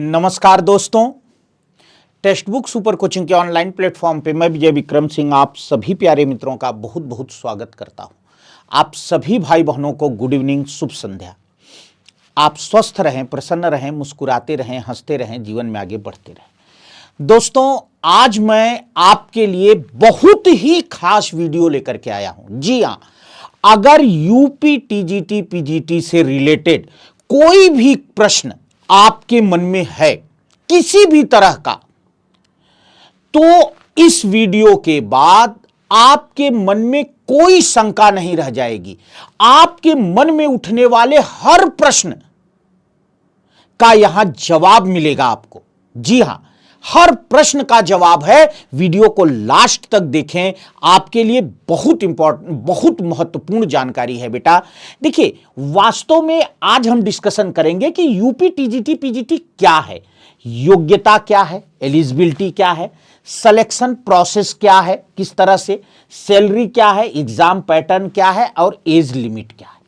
नमस्कार दोस्तों, text book super coaching के ऑनलाइन प्लेटफॉर्म पे मैं विजय विक्रम सिंह आप सभी प्यारे मित्रों का बहुत बहुत स्वागत करता हूं। आप सभी भाई बहनों को गुड इवनिंग, शुभ संध्या। आप स्वस्थ रहें, प्रसन्न रहें, मुस्कुराते रहें, हंसते रहें, जीवन में आगे बढ़ते रहें। दोस्तों, आज मैं आपके लिए बहुत ही खास वीडियो लेकर के आया हूं। जी हाँ, अगर यूपी टीजीटी पीजीटी से रिलेटेड कोई भी प्रश्न आपके मन में है किसी भी तरह का, तो इस वीडियो के बाद आपके मन में कोई शंका नहीं रह जाएगी। आपके मन में उठने वाले हर प्रश्न का यहां जवाब मिलेगा आपको। जी हां, हर प्रश्न का जवाब है। वीडियो को लास्ट तक देखें, आपके लिए बहुत इंपॉर्टेंट, बहुत महत्वपूर्ण जानकारी है बेटा। देखिए, वास्तव में आज हम डिस्कशन करेंगे कि यूपी टीजीटी पीजीटी क्या है, योग्यता क्या है, एलिजिबिलिटी क्या है, सिलेक्शन प्रोसेस क्या है, किस तरह से, सैलरी क्या है, एग्जाम पैटर्न क्या है और एज लिमिट क्या है।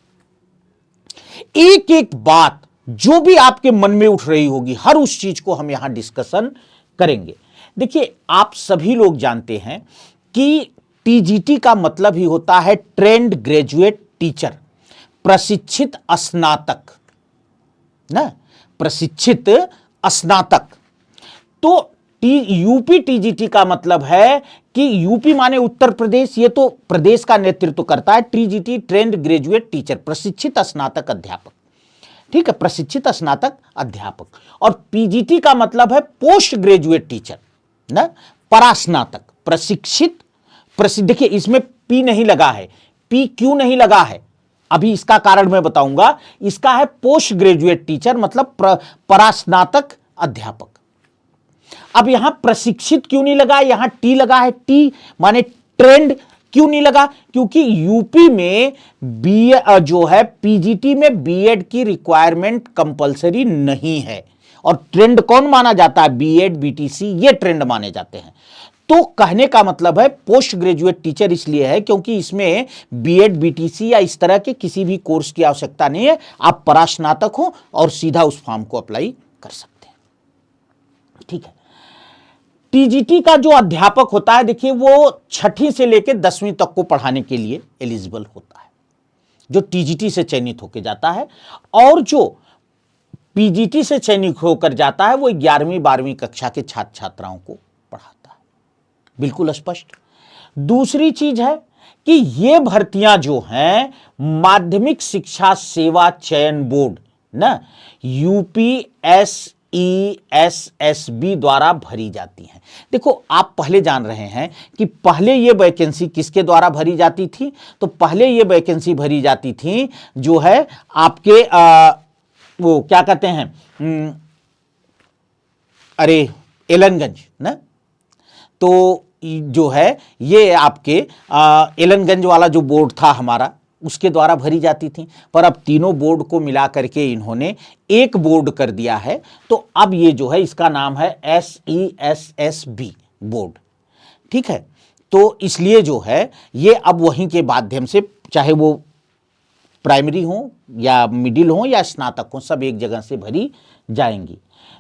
एक एक बात जो भी आपके मन में उठ रही होगी, हर उस चीज को हम यहां डिस्कशन करेंगे। देखिए, आप सभी लोग जानते हैं कि टीजीटी का मतलब ही होता है ट्रेंड ग्रेजुएट टीचर, प्रशिक्षित स्नातक ना, प्रशिक्षित स्नातक। तो यूपी टीजीटी का मतलब है कि यूपी माने उत्तर प्रदेश, ये तो प्रदेश का नेतृत्व करता है। टीजीटी ट्रेंड ग्रेजुएट टीचर, प्रशिक्षित स्नातक अध्यापक, ठीक है, प्रशिक्षित स्नातक अध्यापक। और पीजीटी का मतलब है पोस्ट ग्रेजुएट टीचर ना, परास्नातक, प्रशिक्षित देखिए, इसमें पी नहीं लगा है। पी क्यों नहीं लगा है, अभी इसका कारण मैं बताऊंगा। इसका है पोस्ट ग्रेजुएट टीचर, मतलब परास्नातक अध्यापक। अब यहां प्रशिक्षित क्यों नहीं लगा, यहां टी लगा है। टी माने ट्रेंड क्यों नहीं लगा, क्योंकि यूपी में जो है पीजीटी में बीएड की रिक्वायरमेंट कंपलसरी नहीं है। और ट्रेंड कौन माना जाता है, बीएड बीटीसी, ये ट्रेंड माने जाते हैं। तो कहने का मतलब है पोस्ट ग्रेजुएट टीचर इसलिए है क्योंकि इसमें बीएड बीटीसी या इस तरह के किसी भी कोर्स की आवश्यकता नहीं है। आप परास्नातक हो और सीधा उस फॉर्म को अप्लाई कर सकते हैं, ठीक है। टीजीटी का जो अध्यापक होता है, देखिए, वो छठी से लेकर 10वीं तक को पढ़ाने के लिए एलिजिबल होता है, जो टीजीटी से चयनित होकर जाता है। और जो पीजीटी से चयनित होकर जाता है वो 11वीं 12वीं कक्षा के छात्र छात्राओं को पढ़ाता है। बिल्कुल स्पष्ट। दूसरी चीज है कि ये भर्तियां जो हैं माध्यमिक शिक्षा सेवा चयन बोर्ड ना, यूपीएसईएसएसबी द्वारा भरी जाती हैं। देखो, आप पहले जान रहे हैं कि पहले ये वैकेंसी किसके द्वारा भरी जाती थी, तो पहले ये वैकेंसी भरी जाती थी जो है आपके वो क्या कहते हैं, अरे एलनगंज ना। तो जो है ये आपके एलनगंज वाला जो बोर्ड था हमारा, उसके द्वारा भरी जाती थी। पर अब तीनों बोर्ड को मिला करके इन्होंने एक बोर्ड कर दिया है। तो अब ये जो है इसका नाम है एसईएसएसबी बोर्ड, ठीक है। तो इसलिए जो है ये अब वहीं के माध्यम से, चाहे वो प्राइमरी हो या मिडिल हो या स्नातक हो, सब एक जगह से भरी जाएंगी।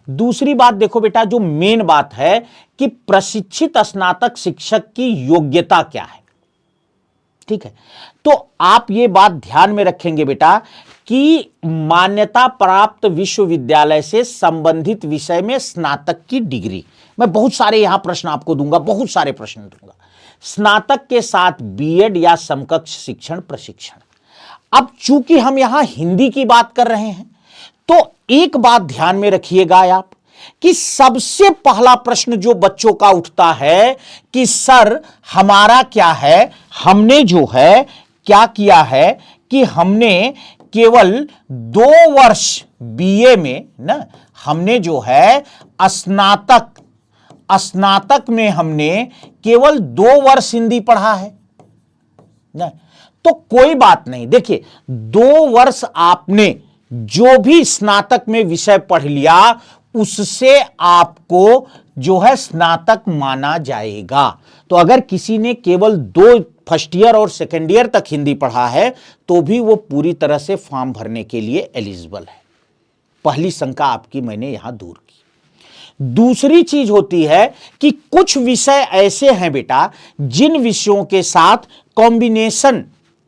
दूसरी बात देखो बेटा, जो मेन बात है कि प्रशिक्षित स्नातक शिक्षक की योग्यता क्या है, ठीक है। तो आप ये बात ध्यान में रखेंगे बेटा कि मान्यता प्राप्त विश्वविद्यालय से संबंधित विषय में स्नातक की डिग्री। मैं बहुत सारे यहां प्रश्न आपको दूंगा, बहुत सारे प्रश्न दूंगा। स्नातक के साथ बीएड या समकक्ष शिक्षण प्रशिक्षण। अब चूंकि हम यहां हिंदी की बात कर रहे हैं, तो एक बात ध्यान में रखिएगा आप कि सबसे पहला प्रश्न जो बच्चों का उठता है कि सर हमारा क्या है, हमने जो है क्या किया है कि हमने केवल 2 वर्ष बीए में ना, हमने जो है स्नातक में हमने केवल 2 वर्ष हिंदी पढ़ा है ना। तो कोई बात नहीं। देखिए, 2 वर्ष आपने जो भी स्नातक में विषय पढ़ लिया उससे आपको जो है स्नातक माना जाएगा। तो अगर किसी ने केवल 2 फर्स्ट ईयर और सेकेंड ईयर तक हिंदी पढ़ा है तो भी वो पूरी तरह से फॉर्म भरने के लिए एलिजिबल है। पहली शंका आपकी मैंने यहां दूर की। दूसरी चीज होती है कि कुछ विषय ऐसे हैं बेटा जिन विषयों के साथ कॉम्बिनेशन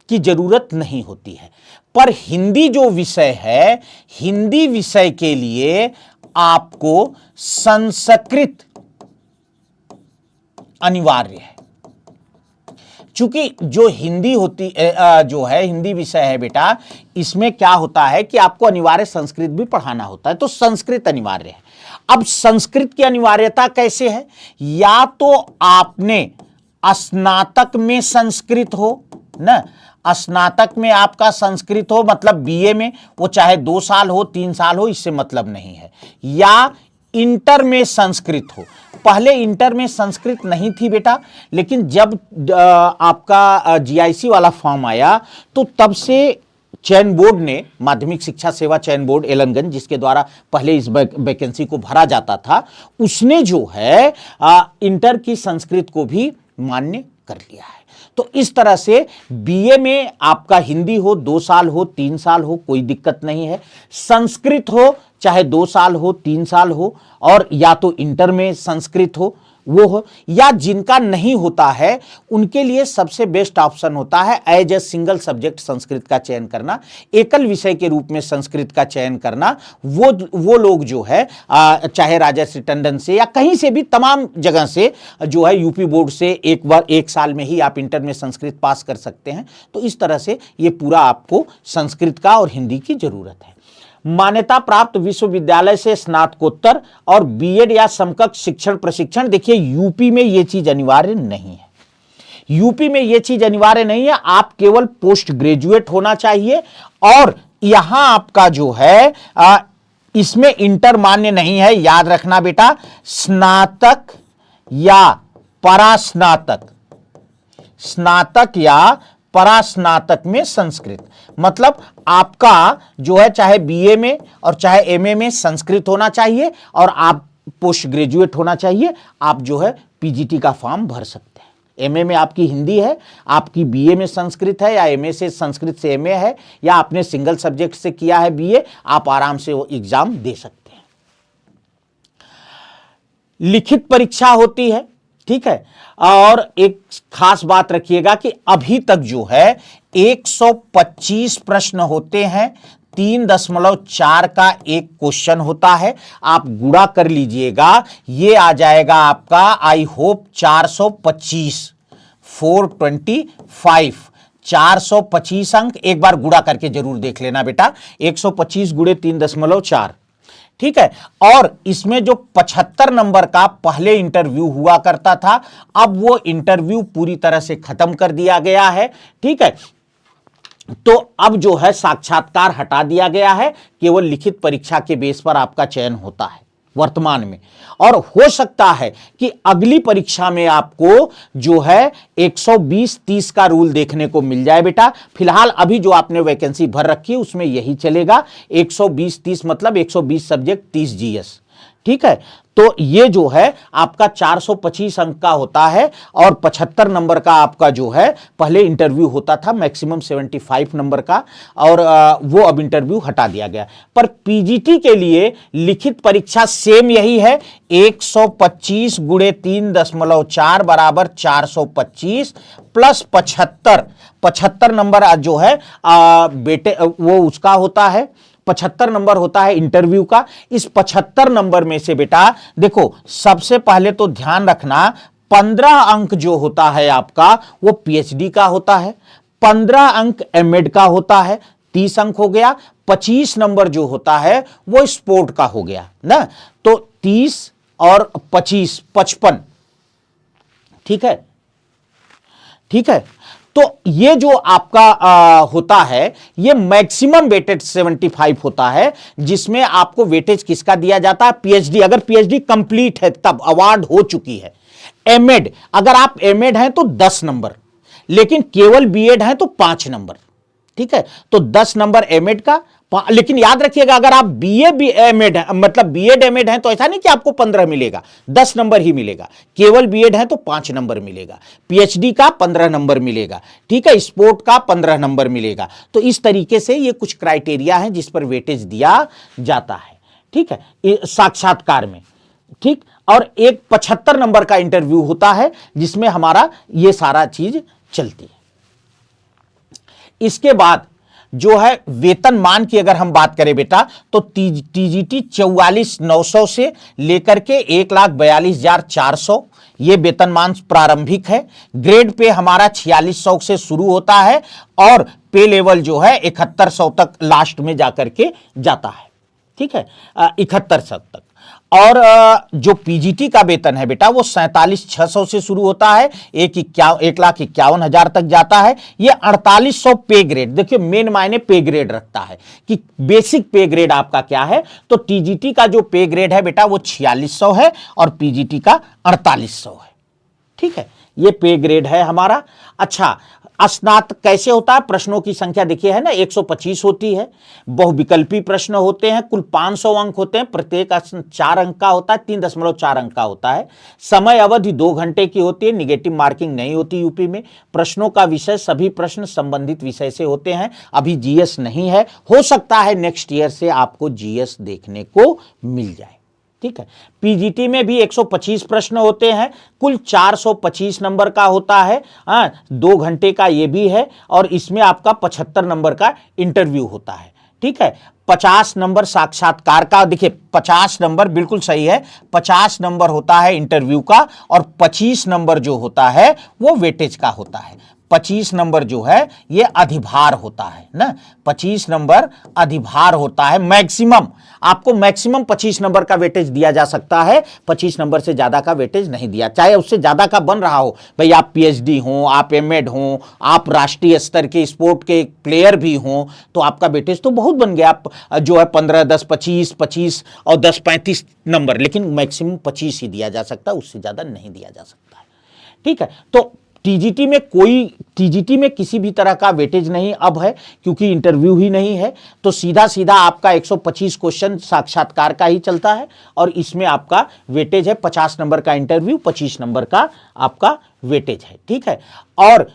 की जरूरत नहीं होती है, पर हिंदी जो विषय है, हिंदी विषय के लिए आपको संस्कृत अनिवार्य है। चूंकि जो हिंदी होती जो है हिंदी विषय है बेटा, इसमें क्या होता है कि आपको अनिवार्य संस्कृत भी पढ़ाना होता है, तो संस्कृत अनिवार्य है। अब संस्कृत की अनिवार्यता कैसे है? या तो आपने स्नातक में संस्कृत हो ना, स्नातक में आपका संस्कृत हो, मतलब बीए में, वो चाहे 2 साल हो 3 साल हो, इससे मतलब नहीं है, या इंटर में संस्कृत हो। पहले इंटर में संस्कृत नहीं थी बेटा, लेकिन जब आपका जीआईसी वाला फॉर्म आया तो तब से चयन बोर्ड ने, माध्यमिक शिक्षा सेवा चयन बोर्ड एलनगंज, जिसके द्वारा पहले इस वैकेंसी को भरा जाता था, उसने जो है इंटर की संस्कृत को भी मान्य कर लिया है। तो इस तरह से बीए में आपका हिंदी हो 2 साल हो 3 साल हो, कोई दिक्कत नहीं है। संस्कृत हो चाहे 2 साल हो 3 साल हो, और या तो इंटर में संस्कृत हो वो हो, या जिनका नहीं होता है उनके लिए सबसे बेस्ट ऑप्शन होता है as a single subject Sanskrit का चयन करना, एकल विषय के रूप में संस्कृत का चयन करना। वो लोग जो है चाहे राजश्री टंडन से या कहीं से भी, तमाम जगह से जो है, यूपी बोर्ड से एक बार 1 साल में ही आप इंटर में संस्कृत पास कर सकते हैं। तो इस तरह से ये पूरा आपको संस्कृत का और हिंदी की जरूरत है। मान्यता प्राप्त विश्वविद्यालय से स्नातकोत्तर और बीएड या समकक्ष शिक्षण प्रशिक्षण, देखिए यूपी में ये चीज अनिवार्य नहीं है, यूपी में ये चीज अनिवार्य नहीं है, आप केवल पोस्ट ग्रेजुएट होना चाहिए। और यहां आपका जो है इसमें इंटर मान्य नहीं है, याद रखना बेटा, स्नातक या परास्नातक, स्नातक या परास्नातक में संस्कृत, मतलब आपका जो है चाहे बीए में और चाहे एमए में संस्कृत होना चाहिए, और आप पोस्ट ग्रेजुएट होना चाहिए। आप जो है पीजीटी का फॉर्म भर सकते हैं। एमए में आपकी हिंदी है, आपकी बीए में संस्कृत है, या एमए से संस्कृत से एमए है, या आपने सिंगल सब्जेक्ट से किया है बीए, आप आराम से वो एग्जाम दे सकते हैं। लिखित परीक्षा होती है, ठीक है। और एक खास बात रखिएगा कि अभी तक जो है 125 प्रश्न होते हैं, 3.4 का एक क्वेश्चन होता है। आप गुणा कर लीजिएगा, ये आ जाएगा आपका आई होप 425, 425, 425 अंक। एक बार गुणा करके जरूर देख लेना बेटा, 125 गुणे 3.4, ठीक है। और इसमें जो 75 नंबर का पहले इंटरव्यू हुआ करता था, अब वो इंटरव्यू पूरी तरह से खत्म कर दिया गया है, ठीक है। तो अब जो है साक्षात्कार हटा दिया गया है, केवल लिखित परीक्षा के बेस पर आपका चयन होता है वर्तमान में। और हो सकता है कि अगली परीक्षा में आपको जो है 120-30 का रूल देखने को मिल जाए बेटा। फिलहाल अभी जो आपने वैकेंसी भर रखी है उसमें यही चलेगा, 120-30 मतलब 120 सब्जेक्ट 30 जीएस, ठीक है। तो ये जो है आपका 425 अंक का होता है, और 75 नंबर का आपका जो है पहले इंटरव्यू होता था मैक्सिमम 75 नंबर का, और वो अब इंटरव्यू हटा दिया गया। पर पीजीटी के लिए लिखित परीक्षा सेम यही है, 125 गुणे 3.4 बराबर 425 प्लस 75 नंबर जो है बेटे वो उसका होता है, 75 नंबर होता है इंटरव्यू का। इस 75 नंबर में से बेटा देखो, सबसे पहले तो ध्यान रखना, 15 अंक जो होता है आपका वो पीएचडी का होता है, 15 अंक एमएड का होता है, 30 अंक हो गया। 25 नंबर जो होता है वो स्पोर्ट का हो गया ना, तो 30 और 25 55, ठीक है, ठीक है। तो ये जो आपका होता है ये मैक्सिमम वेटेज 75 होता है, जिसमें आपको वेटेज किसका दिया जाता है, पीएचडी। अगर पीएचडी कंप्लीट है तब अवार्ड हो चुकी है। एमएड, अगर आप एमएड हैं तो 10 नंबर, लेकिन केवल बीएड हैं तो 5 नंबर, ठीक है। तो 10 नंबर एमएड का, लेकिन याद रखिएगा अगर आप बीए एमएड मतलब बीएड एमएड हैं तो ऐसा नहीं कि आपको 15 मिलेगा, 10 नंबर ही मिलेगा। केवल बीएड है तो 5 नंबर मिलेगा, पीएचडी का 15 नंबर मिलेगा, ठीक है, स्पोर्ट का 15 नंबर मिलेगा। तो इस तरीके से ये कुछ क्राइटेरिया हैं जिस पर वेटेज दिया जाता है, ठीक है, साक्षात्कार में। ठीक, और एक 75 नंबर का इंटरव्यू होता है जिसमें हमारा ये सारा चीज चलती है। इसके बाद जो है वेतनमान की अगर हम बात करें बेटा, तो टीजीटी 44,900 से लेकर के 1,42,400 ये वेतनमान प्रारंभिक है। ग्रेड पे हमारा 4600 से शुरू होता है और पे लेवल जो है 7100 तक लास्ट में जाकर के जाता है। ठीक है, 7100 तक। और जो पीजीटी का वेतन है बेटा वो 47,600 से शुरू होता है, 1,51,000 तक जाता है। ये 4800 पे ग्रेड, देखिए मेन मायने पे ग्रेड रखता है कि बेसिक पे ग्रेड आपका क्या है। तो टीजीटी का जो पे ग्रेड है बेटा वो 4600 है और पीजीटी का 4800 है। ठीक है, ये पे ग्रेड है हमारा। अच्छा, स्नातक कैसे होता है? प्रश्नों की संख्या देखिए है ना 125 होती है। बहुविकल्पी प्रश्न होते हैं, कुल 500 अंक होते हैं, प्रत्येक 4 अंक का होता है, 3.4 अंक का होता है। समय अवधि 2 घंटे की होती है, निगेटिव मार्किंग नहीं होती यूपी में। प्रश्नों का विषय, सभी प्रश्न संबंधित विषय से होते हैं। अभी जीएस नहीं है, हो सकता है नेक्स्ट ईयर से आपको जीएस देखने को मिल जाए। ठीक है, पीजीटी में भी 125 प्रश्न होते हैं, कुल 425 नंबर का होता है। 2 घंटे का ये भी है और इसमें आपका 75 नंबर का इंटरव्यू होता है। ठीक है, 50 नंबर साक्षात्कार का, देखिए 50 नंबर बिल्कुल सही है, 50 नंबर होता है इंटरव्यू का और 25 नंबर जो होता है वो वेटेज का होता है। 25 नंबर जो है ये अधिभार होता है ना, 25 नंबर अधिभार होता है। मैक्सिमम आपको 25 नंबर का वेटेज दिया जा सकता है, 25 नंबर से ज्यादा का वेटेज नहीं दिया, चाहे उससे ज्यादा का बन रहा हो। भाई आप पीएचडी हो, आप एमएड हो, आप राष्ट्रीय स्तर के स्पोर्ट के प्लेयर भी हो, तो आपका वेटेज तो बहुत बन गया। आप जो है 15, 10, 25 और 10, 35 नंबर, लेकिन मैक्सिमम 25 ही दिया जा सकता है, उससे ज्यादा नहीं दिया जा सकता है। ठीक है, तो टीजीटी में किसी भी तरह का वेटेज नहीं अब है, क्योंकि इंटरव्यू ही नहीं है। तो सीधा सीधा आपका 125 क्वेश्चन साक्षात्कार का ही चलता है और इसमें आपका वेटेज है 50 नंबर का इंटरव्यू, 25 नंबर का आपका वेटेज है। ठीक है, और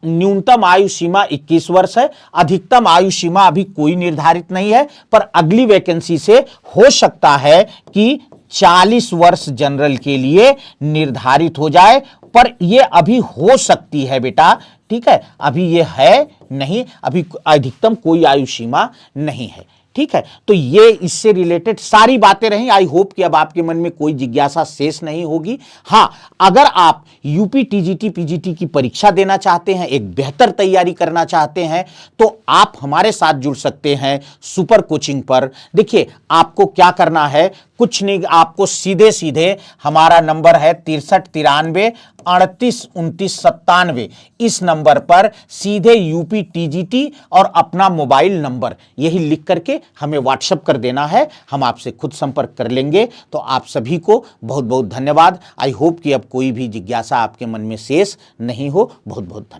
न्यूनतम आयु सीमा 21 वर्ष है। अधिकतम आयु सीमा अभी कोई निर्धारित नहीं है, पर अगली वैकेंसी से हो सकता है कि 40 वर्ष जनरल के लिए निर्धारित हो जाए, पर यह अभी हो सकती है बेटा। ठीक है, अभी यह है नहीं, अभी अधिकतम कोई आयु सीमा नहीं है। ठीक है, तो ये इससे रिलेटेड सारी बातें रही। आई होप कि अब आपके मन में कोई जिज्ञासा शेष नहीं होगी। हां, अगर आप यूपी टीजीटी पीजीटी की परीक्षा देना चाहते हैं, एक बेहतर तैयारी करना चाहते हैं, तो आप हमारे साथ जुड़ सकते हैं सुपर कोचिंग पर। देखिए आपको क्या करना है, कुछ नहीं, आपको सीधे सीधे हमारा नंबर है 6393382997, इस नंबर पर सीधे यूपी टीजीटी और अपना मोबाइल नंबर यही लिख करके हमें व्हाट्सएप कर देना है, हम आपसे खुद संपर्क कर लेंगे। तो आप सभी को बहुत बहुत धन्यवाद। आई होप कि अब कोई भी जिज्ञासा आपके मन में शेष नहीं हो। बहुत बहुत धन्यवाद।